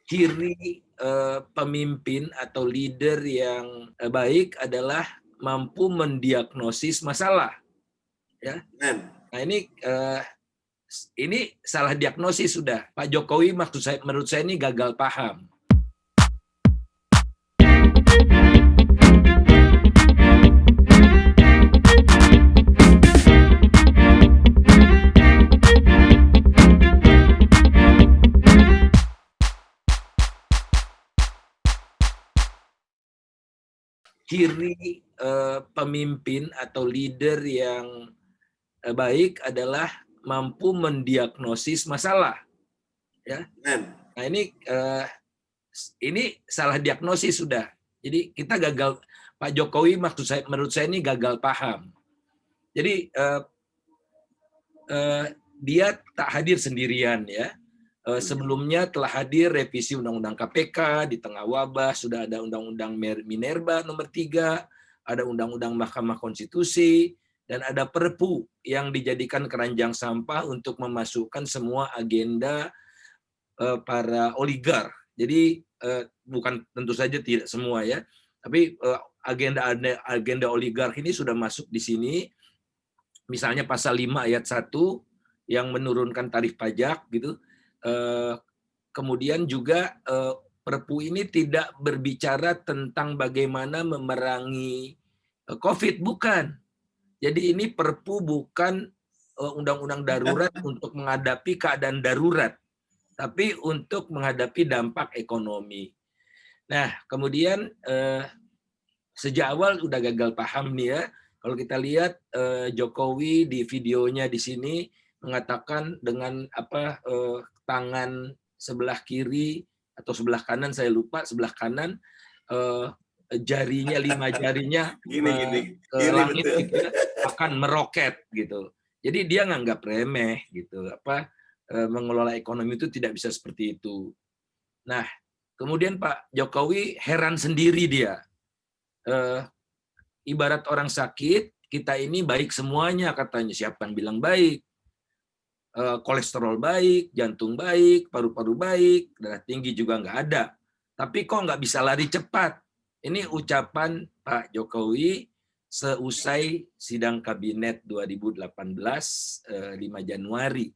Ciri pemimpin atau leader yang baik adalah mampu mendiagnosis masalah, ya. Keren. Nah ini salah diagnosis sudah. Pak Jokowi menurut saya ini gagal paham. Ciri pemimpin atau leader yang baik adalah mampu mendiagnosis masalah, ya. Keren. Nah ini salah diagnosis sudah. Jadi kita gagal. Pak Jokowi menurut saya ini gagal paham. Jadi dia tak hadir sendirian, ya. Sebelumnya telah hadir revisi Undang-Undang KPK di tengah wabah, sudah ada Undang-Undang Minerba nomor 3, ada Undang-Undang Mahkamah Konstitusi, dan ada Perpu yang dijadikan keranjang sampah untuk memasukkan semua agenda para oligar. Jadi bukan tentu saja tidak semua, ya, tapi agenda oligar ini sudah masuk di sini. Misalnya pasal 5 ayat 1 yang menurunkan tarif pajak gitu. Kemudian juga Perpu ini tidak berbicara tentang bagaimana memerangi COVID, bukan. Jadi ini Perpu bukan undang-undang darurat untuk menghadapi keadaan darurat, tapi untuk menghadapi dampak ekonomi. Nah, kemudian sejak awal udah gagal paham nih, ya. Kalau kita lihat Jokowi di videonya di sini mengatakan dengan tangan sebelah kiri atau sebelah kanan, saya lupa, sebelah kanan jarinya, 5 jarinya ke Kiri langit betul. gitu, ya, akan meroket gitu. Jadi dia nganggap remeh gitu, mengelola ekonomi itu tidak bisa seperti itu. Nah, kemudian Pak Jokowi heran sendiri dia. Ibarat orang sakit, kita ini baik semuanya katanya. Siapa yang bilang baik? Kolesterol baik, jantung baik, paru-paru baik, darah tinggi juga nggak ada. Tapi kok nggak bisa lari cepat? Ini ucapan Pak Jokowi seusai sidang kabinet 2018 5 Januari.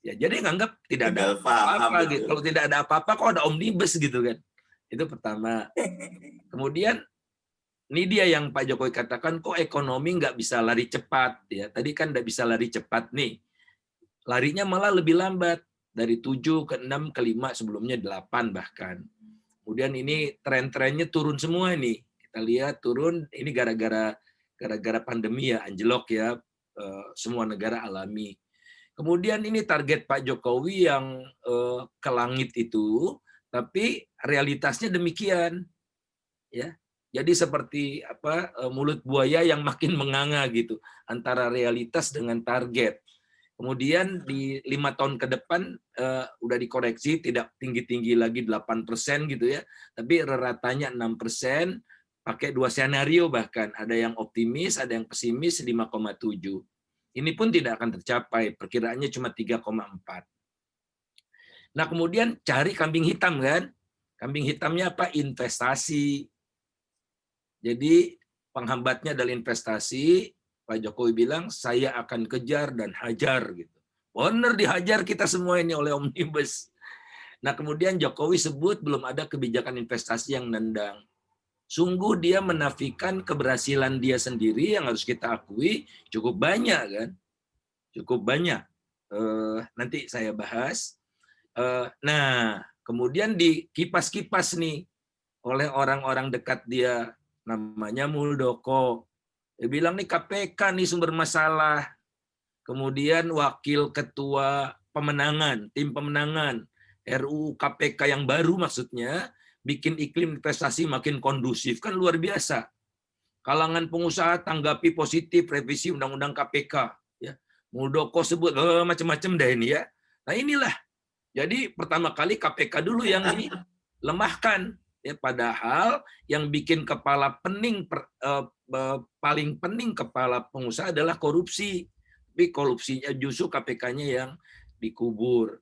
Ya, jadi nganggap tidak ada Gagal paham apa-apa gitu. betul. Kalau tidak ada apa-apa kok ada omnibus gitu kan. Itu pertama. Kemudian ini dia yang Pak Jokowi katakan, kok ekonomi nggak bisa lari cepat, ya. Tadi kan nggak bisa lari cepat nih. Larinya malah lebih lambat. Dari 7 ke 6 ke 5, sebelumnya 8 bahkan. Kemudian ini tren-trennya turun semua nih. Kita lihat turun, ini gara-gara pandemi, ya, anjlok, ya. Semua negara alami. Kemudian ini target Pak Jokowi yang ke langit itu, tapi realitasnya demikian, ya. Jadi seperti mulut buaya yang makin menganga gitu antara realitas dengan target. Kemudian di 5 tahun ke depan udah dikoreksi, tidak tinggi-tinggi lagi 8% gitu, ya, tapi ratanya 6%, pakai 2 skenario bahkan, ada yang optimis, ada yang pesimis 5,7. Ini pun tidak akan tercapai, perkiraannya cuma 3,4. Nah, kemudian cari kambing hitam kan? Kambing hitamnya apa? Investasi. Jadi penghambatnya adalah investasi. Pak Jokowi bilang, saya akan kejar dan hajar gitu. Benar, dihajar kita semua ini oleh omnibus. Nah, kemudian Jokowi sebut belum ada kebijakan investasi yang nendang. Sungguh dia menafikan keberhasilan dia sendiri yang harus kita akui cukup banyak kan. Cukup banyak. Nanti saya bahas. Nah, kemudian di kipas-kipas nih oleh orang-orang dekat dia, namanya Muldoko. Dia bilang nih KPK nih sumber masalah. Kemudian wakil ketua pemenangan, tim pemenangan, RUU KPK yang baru maksudnya, bikin iklim investasi makin kondusif. Kan luar biasa. Kalangan pengusaha tanggapi positif revisi Undang-Undang KPK. Ya. Muldoko sebut macam-macam deh ini, ya. Nah inilah. Jadi pertama kali KPK dulu yang dilemahkan. Ya, padahal yang bikin paling pening kepala pengusaha adalah korupsi. Tapi korupsinya justru KPK-nya yang dikubur.